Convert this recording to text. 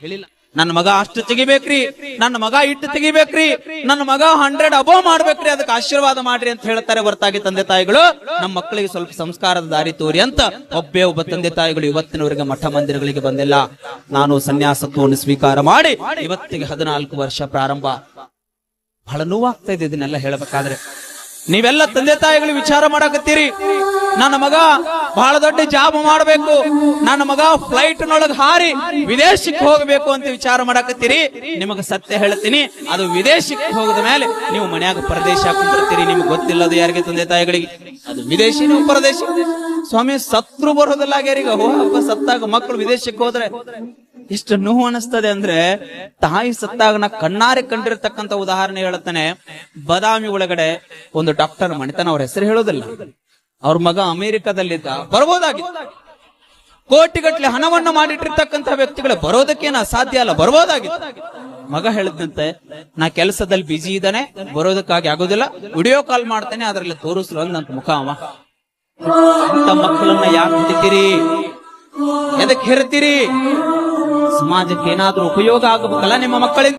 ಹೇಳಿಲ್ಲ. ನನ್ನ ಮಗ ಅಷ್ಟು ತೆಗಿಬೇಕ್ರಿ, ನನ್ನ ಮಗ ಇಟ್ಟು ತೆಗಿಬೇಕ್ರಿ, ನನ್ನ ಮಗ 100 ಅಬೋವ್ ಮಾಡ್ಬೇಕ್ರಿ, ಅದಕ್ಕೆ ಆಶೀರ್ವಾದ ಮಾಡ್ರಿ ಅಂತ ಹೇಳ್ತಾರೆ ಹೊರತಾಗಿ ತಂದೆ ತಾಯಿಗಳು ನಮ್ಮ ಮಕ್ಕಳಿಗೆ ಸ್ವಲ್ಪ ಸಂಸ್ಕಾರದ ದಾರಿ ತೋರಿ ಅಂತ ಒಬ್ಬ ತಂದೆ ತಾಯಿಗಳು ಇವತ್ತಿನವರೆಗೆ ಮಠ ಮಂದಿರಗಳಿಗೆ ಬಂದಿಲ್ಲ. ನಾನು ಸನ್ಯಾಸತ್ವವನ್ನು ಸ್ವೀಕಾರ ಮಾಡಿ ಇವತ್ತಿಗೆ 14 ವರ್ಷ ಪ್ರಾರಂಭ. ಬಹಳ ನೋವಾಗ್ತಾ ಇದೆ ಇದನ್ನೆಲ್ಲ ಹೇಳಬೇಕಾದ್ರೆ. ನೀವೆಲ್ಲ ತಂದೆ ತಾಯಿಗಳು ವಿಚಾರ ಮಾಡಕತ್ತೀರಿ, ನನ್ನ ಮಗ ಬಹಳ ದೊಡ್ಡ ಜಾಬ್ ಮಾಡಬೇಕು, ನನ್ನ ಮಗ ಫ್ಲೈಟ್ ನೊಳಗೆ ಹಾರಿ ವಿದೇಶಕ್ಕೆ ಹೋಗಬೇಕು ಅಂತ ವಿಚಾರ ಮಾಡಕತ್ತೀರಿ. ನಿಮಗೆ ಸತ್ಯ ಹೇಳ್ತೀನಿ, ಅದು ವಿದೇಶಕ್ಕೆ ಹೋಗದ ಮೇಲೆ ನೀವು ಮನ್ಯಾಗ ಪರದೇಶ ಹಾಕೊಂಡಿರ್ತೀರಿ. ನಿಮ್ಗೆ ಗೊತ್ತಿಲ್ಲದು ಯಾರಿಗೆ ತಂದೆ ತಾಯಿಗಳಿಗೆ, ಅದು ವಿದೇಶಿ ನೀವು ಪರದೇಶಿ. ಸ್ವಾಮಿ ಸತ್ರು ಬರೋದಿಲ್ಲ ಆಗ್ಯಾರೀಗ. ಹಬ್ಬ ಸತ್ತಾಗ ಮಕ್ಕಳು ವಿದೇಶಕ್ಕೆ ಹೋದ್ರೆ ಎಷ್ಟು ನೋವು ಅನಿಸ್ತದೆ ಅಂದ್ರೆ, ತಾಯಿ ಸತ್ತಾಗ ನಾ ಕಣ್ಣಾರೆ ಕಂಡಿರ್ತಕ್ಕಂಥ ಉದಾಹರಣೆ ಹೇಳುತ್ತಾನೆ. ಬದಾಮಿ ಒಳಗಡೆ ಒಂದು ಡಾಕ್ಟರ್ ಮಣಿತಾನ, ಅವ್ರ ಹೆಸರು ಹೇಳೋದಿಲ್ಲ. ಅವ್ರ ಮಗ ಅಮೆರಿಕದಲ್ಲಿದ್ದ, ಬರ್ಬೋದಾಗಿತ್ತು. ಕೋಟಿಗಟ್ಟಲೆ ಹಣವನ್ನು ಮಾಡಿಟ್ಟಿರ್ತಕ್ಕಂಥ ವ್ಯಕ್ತಿಗಳು ಬರೋದಕ್ಕೇನು ಅಸಾಧ್ಯ ಅಲ್ಲ, ಬರ್ಬೋದಾಗಿತ್ತು. ಮಗ ಹೇಳಿದಂತೆ, ನಾ ಕೆಲಸದಲ್ಲಿ ಬಿಜಿ ಇದ್ದಾನೆ, ಬರೋದಕ್ಕಾಗಿ ಆಗೋದಿಲ್ಲ, ವಿಡಿಯೋ ಕಾಲ್ ಮಾಡ್ತೇನೆ, ಅದ್ರಲ್ಲಿ ತೋರಿಸ್ಲು ಅಂದಂತ ಮುಖ. ಅವ ಇಂಥ ಮಕ್ಕಳನ್ನ ಯಾಕೆ ಹಿಡಿತೀರಿ, ಎದಕ್ಕೆ ಹೆರ್ತೀರಿ? ಸಮಾಜಕ್ಕೆ ಏನಾದ್ರೂ ಉಪಯೋಗ ಆಗಬೇಕಲ್ಲ ನಿಮ್ಮ ಮಕ್ಕಳಿಂದ.